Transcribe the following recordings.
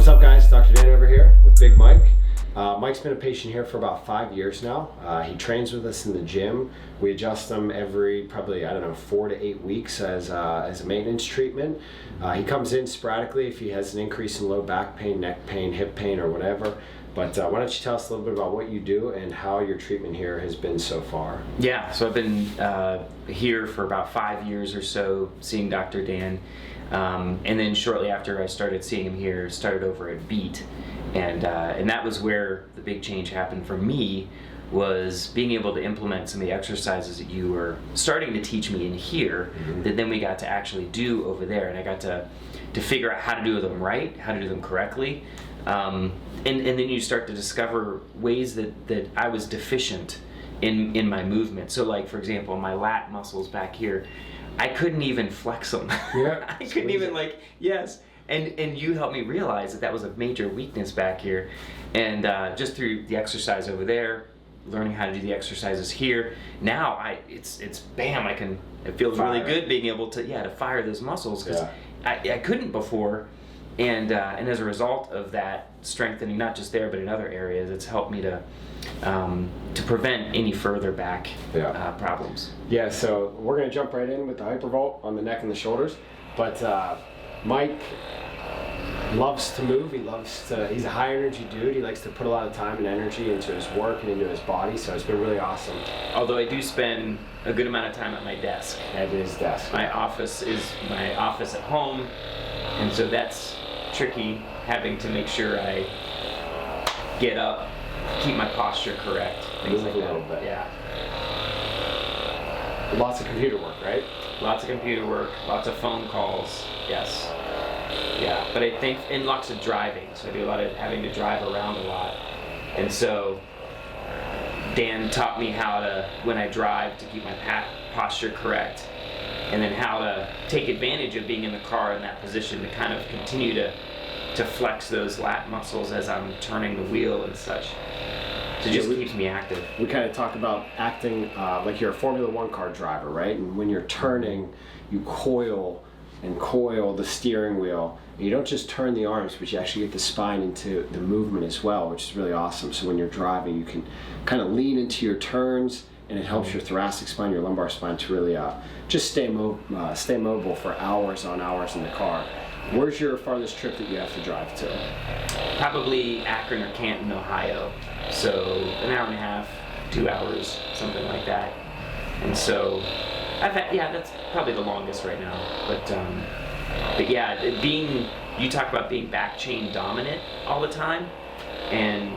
What's up, guys? Dr. Dan over here with Big Mike. Mike's been a patient here for about 5 years now. He trains with us in the gym. We adjust him every probably, 4 to 8 weeks as a maintenance treatment. He comes in sporadically if he has an increase in low back pain, neck pain, hip pain, or whatever. But why don't you tell us a little bit about what you do and how your treatment here has been so far? Yeah, so I've been here for about 5 years or so, seeing Dr. Dan. And then shortly after I started seeing him here, started over at Beat. And that was where the big change happened for me, was being able to implement some of the exercises that you were starting to teach me in here, that then we got to actually do over there. And I got to figure out how to do them right, how to do them correctly. And then you start to discover ways that I was deficient in my movement. So like, for example, my lat muscles back here, I couldn't even flex them. Yeah, I couldn't even yes. And you helped me realize that was a major weakness back here. And just through the exercise over there, learning how to do the exercises here, now it's bam, it feels really good being able to fire those muscles, because I couldn't before. And as a result of that strengthening, not just there but in other areas, it's helped me to prevent any further back problems. Yeah, so we're going to jump right in with the hypervolt on the neck and the shoulders. But Mike loves to move. He's a high energy dude. He likes to put a lot of time and energy into his work and into his body, so it's been really awesome. Although I do spend a good amount of time at my desk. At his desk. My office is my office at home, and so that's tricky, having to make sure I get up, keep my posture correct, things like that. A little bit. Yeah. Lots of computer work, right? Lots of computer work, lots of phone calls, yes. Yeah, but I think, and lots of driving, so I do a lot of having to drive around a lot. And so Dan taught me how to, when I drive, to keep my posture correct, and then how to take advantage of being in the car in that position to kind of continue to flex those lat muscles as I'm turning the wheel and such. So it just keeps me active. We kind of talk about acting like you're a Formula One car driver, right? And when you're turning, you coil the steering wheel. And you don't just turn the arms, but you actually get the spine into the movement as well, which is really awesome. So when you're driving, you can kind of lean into your turns, and it helps your thoracic spine, your lumbar spine to really just stay mobile for hours on hours in the car. Where's your farthest trip that you have to drive to? Probably Akron or Canton, Ohio. So an hour and a half, 2 hours, something like that. And so that's probably the longest right now. But yeah, you talk about being back chain dominant all the time. And,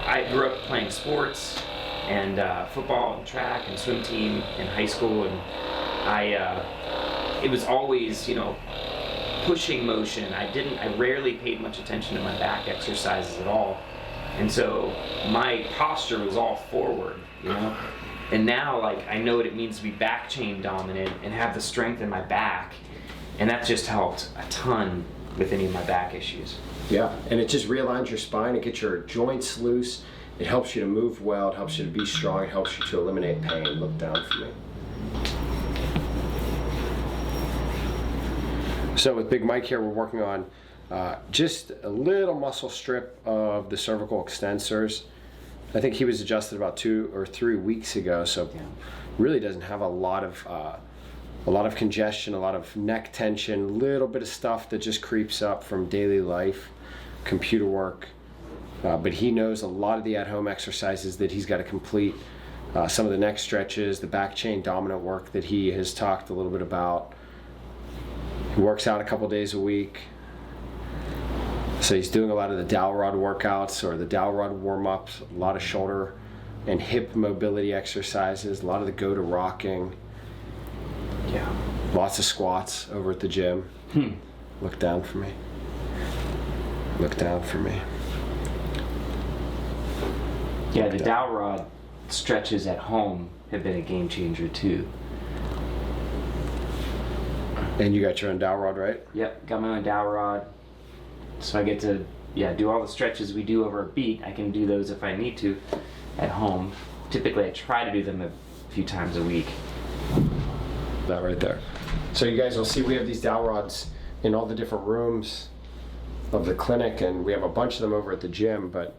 I grew up playing sports and football and track and swim team in high school. And it was always, pushing motion. I rarely paid much attention to my back exercises at all. And so my posture was all forward, And now, I know what it means to be back chain dominant and have the strength in my back. And that's just helped a ton with any of my back issues. Yeah, and it just realigns your spine. It gets your joints loose. It helps you to move well. It helps you to be strong. It helps you to eliminate pain. Look down for me. So with Big Mike here, we're working on just a little muscle strip of the cervical extensors. I think he was adjusted about 2 or 3 weeks ago, so really doesn't have a lot of congestion, a lot of neck tension, a little bit of stuff that just creeps up from daily life, computer work. But he knows a lot of the at-home exercises that he's got to complete. Some of the neck stretches, the back chain dominant work that he has talked a little bit about. He works out a couple days a week. So he's doing a lot of the dowel rod workouts or the dowel rod warm-ups, a lot of shoulder and hip mobility exercises, a lot of the go-to rocking. Yeah. Lots of squats over at the gym. Look down for me. Look down for me. Yeah, the dowel rod stretches at home have been a game changer too. And you got your own dowel rod, right? Yep, got my own dowel rod. So I get to do all the stretches we do over a beat. I can do those if I need to at home. Typically I try to do them a few times a week. That right there. So you guys will see we have these dowel rods in all the different rooms. of the clinic, and we have a bunch of them over at the gym, but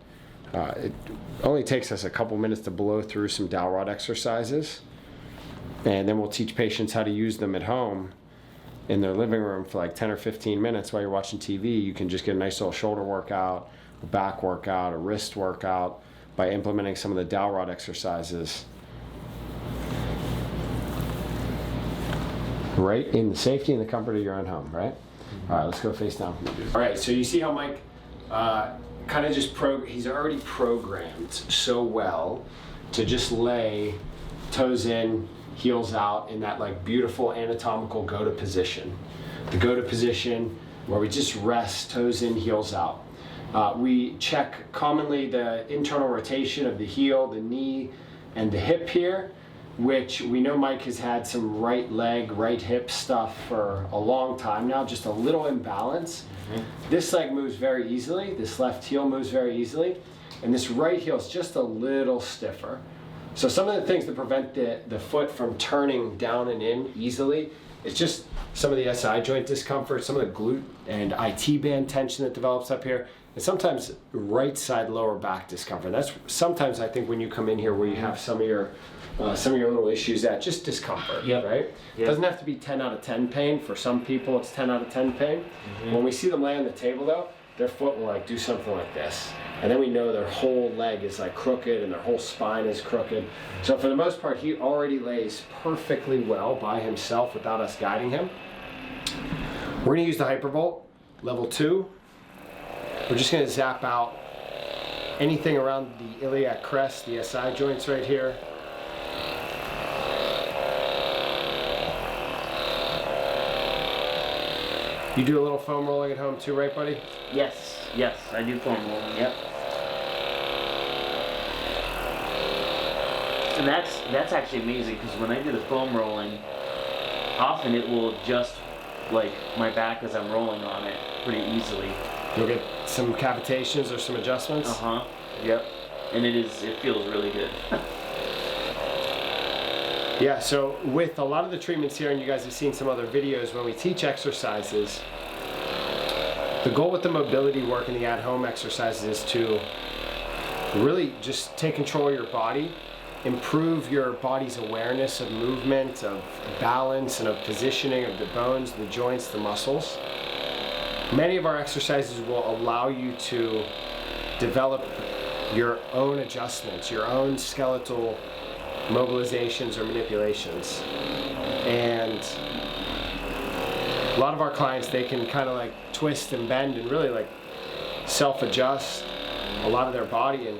it only takes us a couple minutes to blow through some dowel rod exercises, and then we'll teach patients how to use them at home in their living room for like 10 or 15 minutes while you're watching TV. You can just get a nice little shoulder workout, a back workout, a wrist workout by implementing some of the dowel rod exercises right in the safety and the comfort of your own home, right? All right, let's go face down. All right, so you see how Mike kind of just he's already programmed so well to just lay toes in, heels out in that like beautiful anatomical go-to position. The go-to position where we just rest, toes in, heels out. We check commonly the internal rotation of the heel, the knee, and the hip here, which we know Mike has had some right leg, right hip stuff for a long time now, just a little imbalance. This leg moves very easily, this left heel moves very easily, and this right heel is just a little stiffer. So some of the things that prevent the foot from turning down and in easily is just some of the SI joint discomfort, some of the glute and IT band tension that develops up here, and sometimes right side lower back discomfort. That's sometimes I think when you come in here where you have some of your little issues, that just discomfort, right? It doesn't have to be 10 out of 10 pain. For some people it's 10 out of 10 pain. When we see them lay on the table though, their foot will like do something like this, and then we know their whole leg is like crooked and their whole spine is crooked. So for the most part, he already lays perfectly well by himself without us guiding him. We're gonna use the Hypervolt level 2. We're just gonna zap out anything around the iliac crest, the SI joints right here. You do a little foam rolling at home too, right, buddy? Yes, I do foam rolling, yep. And that's actually amazing, because when I do the foam rolling, often it will adjust like my back as I'm rolling on it pretty easily. You'll get some cavitations or some adjustments? Yep. And it feels really good. Yeah, so with a lot of the treatments here, and you guys have seen some other videos, when we teach exercises, the goal with the mobility work and the at-home exercises is to really just take control of your body, improve your body's awareness of movement, of balance, and of positioning of the bones, the joints, the muscles. Many of our exercises will allow you to develop your own adjustments, your own skeletal mobilizations or manipulations. And a lot of our clients, they can kind of like twist and bend and really like self-adjust a lot of their body. And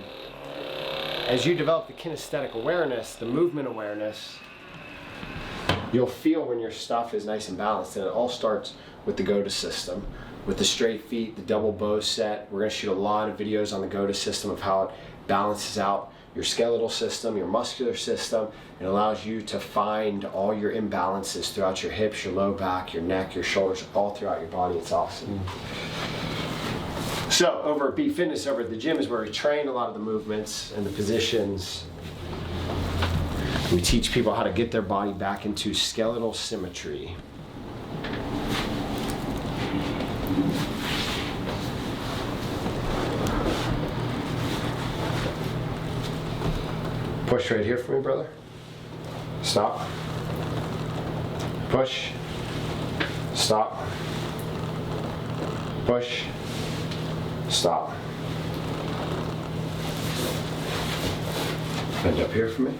as you develop the kinesthetic awareness, the movement awareness, you'll feel when your stuff is nice and balanced. And it all starts with the go-to system, with the straight feet, the double bow set. We're going to shoot a lot of videos on the go-to system of how it balances out your skeletal system, your muscular system. It allows you to find all your imbalances throughout your hips, your low back, your neck, your shoulders, all throughout your body. It's awesome. So over at B Fitness, over at the gym, is where we train a lot of the movements and the positions. We teach people how to get their body back into skeletal symmetry. Push right here for me, brother. Stop. Push. Stop. Push. Stop. Bend up here for me.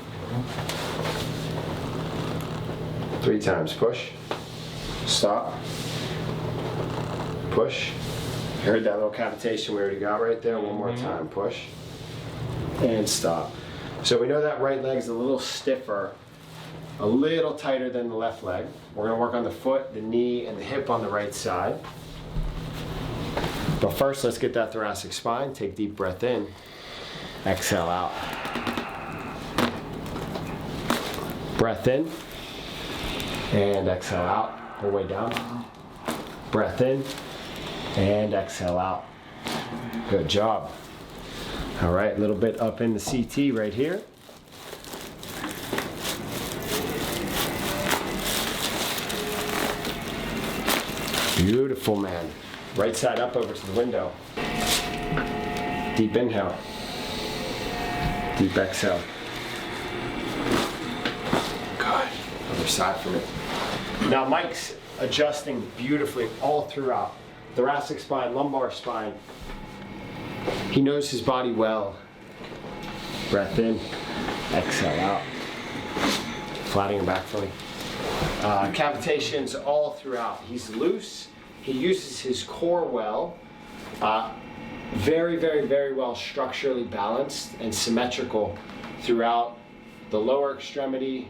3 times. Push. Stop. Push. You heard that little cavitation we already got right there? One more time. Push. And stop. So we know that right leg is a little stiffer, a little tighter than the left leg. We're going to work on the foot, the knee, and the hip on the right side. But first, let's get that thoracic spine. Take a deep breath in. Exhale out. Breath in. And exhale out. Whole way down. Breath in. And exhale out. Good job. All right, a little bit up in the CT right here. Beautiful, man. Right side up over to the window. Deep inhale. Deep exhale. Good. Other side for me. Now Mike's adjusting beautifully all throughout. Thoracic spine, lumbar spine. He knows his body well. Breath in, exhale out. Flattening your back for me. Cavitations all throughout. He's loose. He uses his core well. Very, very, very well structurally balanced and symmetrical throughout the lower extremity.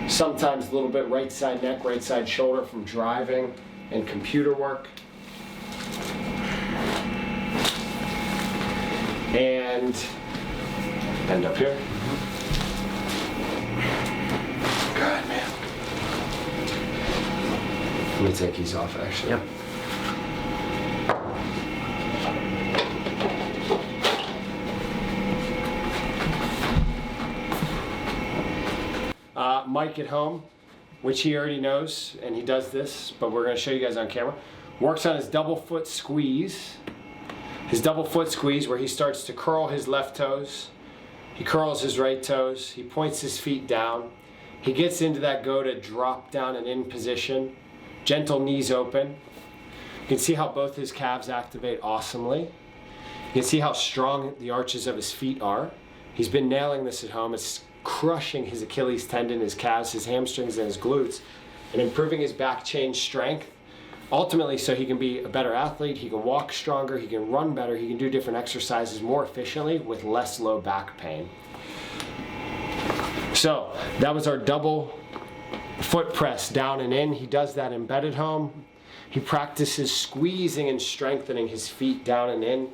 Sometimes a little bit right side neck, right side shoulder from driving and computer work. And end up here. Good, man. Let me take these off, actually. Yep. Mike at home, which he already knows, and he does this, but we're going to show you guys on camera, works on his double foot squeeze. His double foot squeeze, where he starts to curl his left toes, he curls his right toes, he points his feet down, he gets into that go to drop down and in position, gentle knees open. You can see how both his calves activate awesomely. You can see how strong the arches of his feet are. He's been nailing this at home. It's crushing his Achilles tendon, his calves, his hamstrings, and his glutes, and improving his back chain strength. Ultimately, so he can be a better athlete, he can walk stronger, he can run better, he can do different exercises more efficiently with less low back pain. So that was our double foot press down and in. He does that in bed at home. He practices squeezing and strengthening his feet down and in.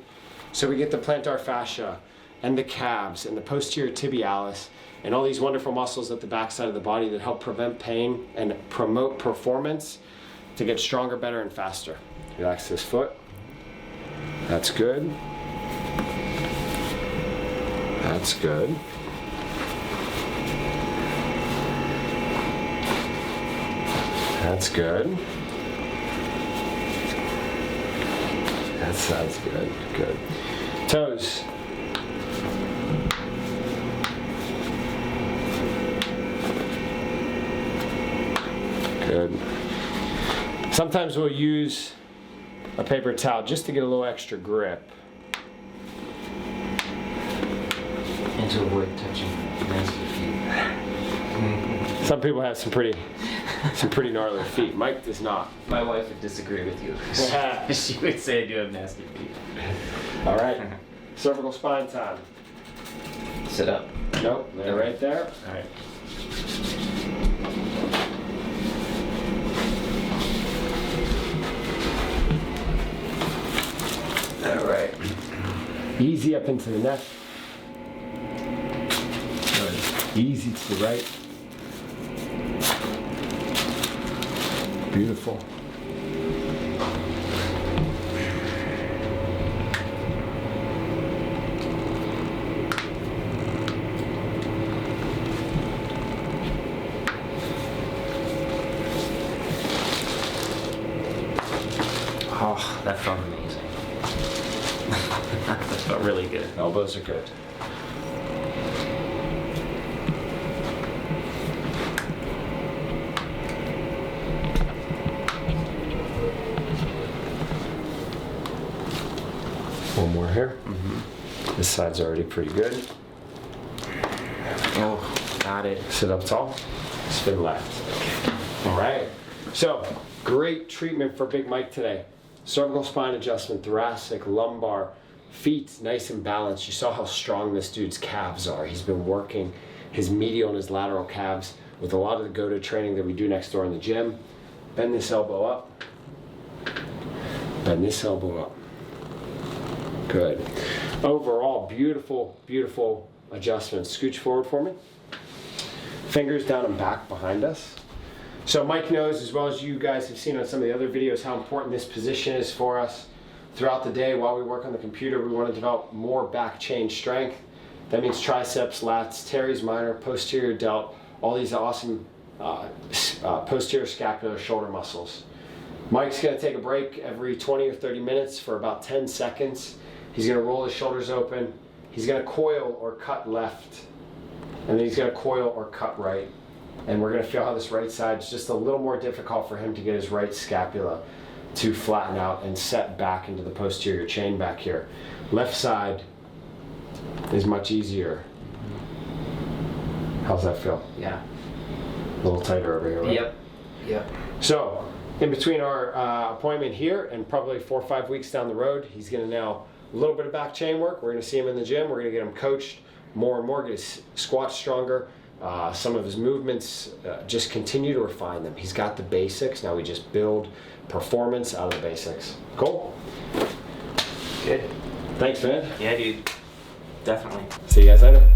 So we get the plantar fascia and the calves and the posterior tibialis and all these wonderful muscles at the backside of the body that help prevent pain and promote performance to get stronger, better, and faster. Relax this foot. That's good. That's good. That's good. That sounds good. Good. Toes. Good. Sometimes we'll use a paper towel just to get a little extra grip. And to avoid touching nasty feet. Some people have some pretty gnarly feet. Mike does not. My wife would disagree with you. She would say I do have nasty feet. All right. Cervical spine time. Sit up. Nope, they're right there. All right. All right. Easy up into the neck. Good. Easy to the right. Beautiful. Oh, that felt amazing. That felt really good. Elbows are good. One more here. Mm-hmm. This side's already pretty good. Oh, got it. Sit up tall. Spin left. All right. So, great treatment for Big Mike today. Cervical spine adjustment, thoracic, lumbar, feet nice and balanced. You saw how strong this dude's calves are. He's been working his medial and his lateral calves with a lot of the go-to training that we do next door in the gym. Bend this elbow up. Bend this elbow up. Good. Overall, beautiful, beautiful adjustments. Scooch forward for me. Fingers down and back behind us. So Mike knows, as well as you guys have seen on some of the other videos, how important this position is for us. Throughout the day, while we work on the computer, we want to develop more back chain strength. That means triceps, lats, teres minor, posterior delt, all these awesome posterior scapular shoulder muscles. Mike's going to take a break every 20 or 30 minutes for about 10 seconds. He's going to roll his shoulders open. He's going to coil or cut left. And then he's going to coil or cut right. And we're going to feel how this right side is just a little more difficult for him to get his right scapula to flatten out and set back into the posterior chain back here. Left side is much easier. How's that feel? Yeah. A little tighter over here, right? Yep. Yep. So, in between our appointment here and probably 4 or 5 weeks down the road, he's going to now a little bit of back chain work. We're going to see him in the gym. We're going to get him coached more and more, get his squats stronger. Some of his movements, just continue to refine them. He's got the basics. Now we just build performance out of the basics. Cool? Good. Thanks, man. Yeah, dude. Definitely. See you guys later.